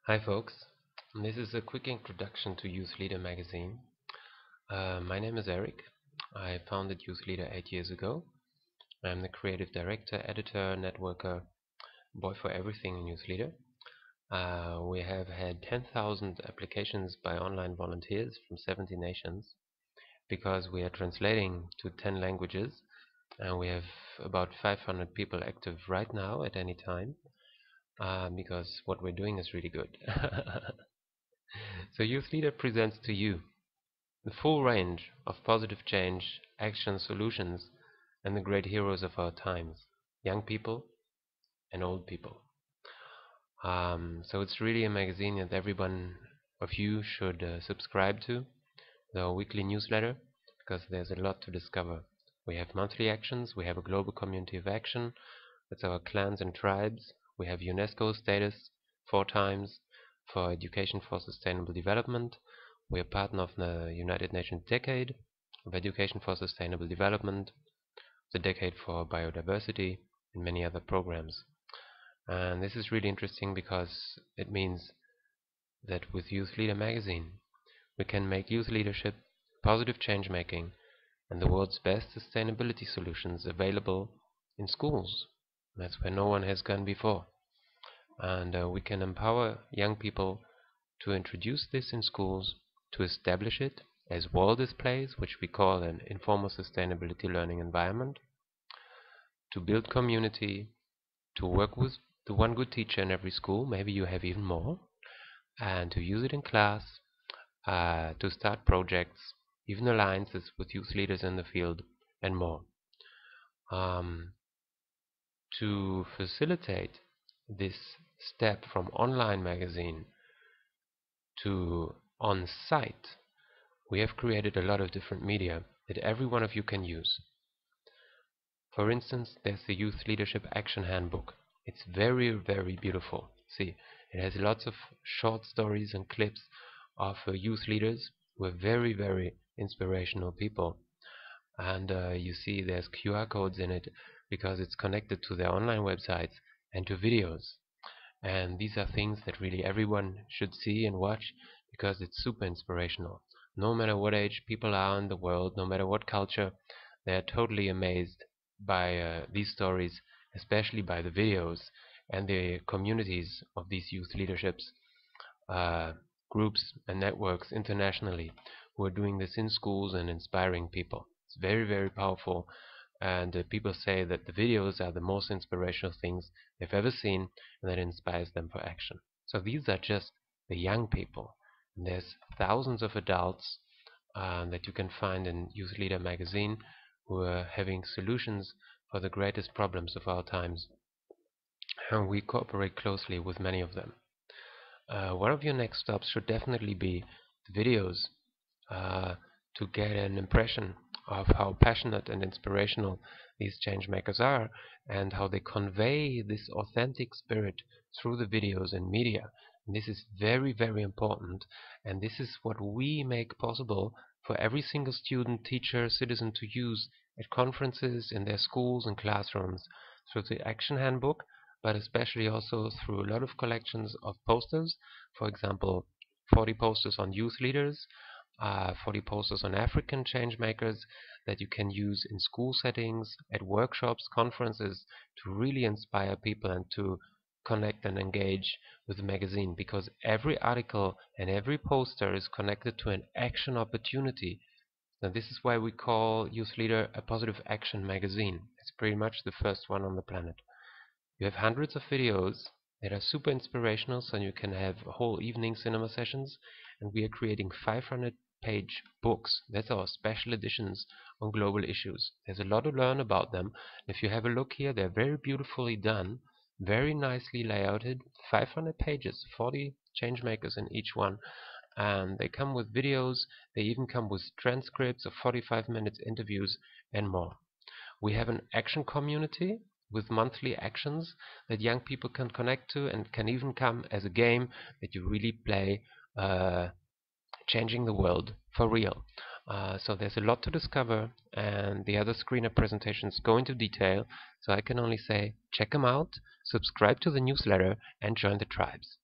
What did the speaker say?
Hi folks, this is a quick introduction to Youth Leader magazine. My name is Eric. I founded Youth Leader 8 years ago. I'm the creative director, editor, networker, boy for everything in Youth Leader. We have had 10,000 applications by online volunteers from 70 nations because we are translating to 10 languages and we have about 500 people active right now at any time because what we're doing is really good. So Youth Leader presents to you the full range of positive change, action solutions, and the great heroes of our times, young people and old people. So it's really a magazine that every one of you should subscribe to, the weekly newsletter, because there's a lot to discover. We have monthly actions, we have a global community of action, that's our clans and tribes. We have UNESCO status 4 times for education for sustainable development. We are partner of the United Nations Decade of Education for Sustainable Development, the Decade for Biodiversity, and many other programs. And this is really interesting because it means that with Youth Leader magazine, we can make youth leadership, positive change making, and the world's best sustainability solutions available in schools. That's where no one has gone before. And we can empower young people to introduce this in schools, to establish it as wall displays, which we call an informal sustainability learning environment, to build community, to work with the one good teacher in every school, maybe you have even more, and to use it in class, to start projects, even alliances with youth leaders in the field, and more. To facilitate this step from online magazine to on-site, we have created a lot of different media that every one of you can use. For instance, there's the Youth Leadership Action Handbook. It's very, very beautiful. See, it has lots of short stories and clips of youth leaders who are very, very inspirational people. And you see there's QR codes in it because it's connected to their online websites and to videos. And these are things that really everyone should see and watch because it's super inspirational. No matter what age people are in the world, no matter what culture, they are totally amazed by these stories, especially by the videos and the communities of these youth leaderships, groups and networks internationally who are doing this in schools and inspiring people. It's very, very powerful, and people say that the videos are the most inspirational things they've ever seen, and that inspires them for action. So these are just the young people. And there's thousands of adults that you can find in Youth Leader magazine who are having solutions for the greatest problems of our times, and we cooperate closely with many of them. One of your next stops should definitely be the videos to get an impression of how passionate and inspirational these change makers are and how they convey this authentic spirit through the videos and media. And this is very, very important, and this is what we make possible for every single student, teacher, citizen to use at conferences, in their schools and classrooms, through the Action Handbook, but especially also through a lot of collections of posters. For example, 40 posters on youth leaders, 40 posters on African change makers that you can use in school settings, at workshops, conferences, to really inspire people and to connect and engage with the magazine, because every article and every poster is connected to an action opportunity. Now this is why we call Youth Leader a positive action magazine. It's pretty much the first one on the planet. You have hundreds of videos that are super inspirational, so you can have whole evening cinema sessions, and we are creating 500-page books. That's our special editions on global issues. There's a lot to learn about them. If you have a look here, they're very beautifully done, very nicely layouted, 500 pages, 40 change makers in each one. And they come with videos, they even come with transcripts of 45 minutes interviews and more. We have an action community with monthly actions that young people can connect to, and can even come as a game that you really play, changing the world for real. So there's a lot to discover, and the other screener presentations go into detail, so I can only say check them out, subscribe to the newsletter, and join the tribes.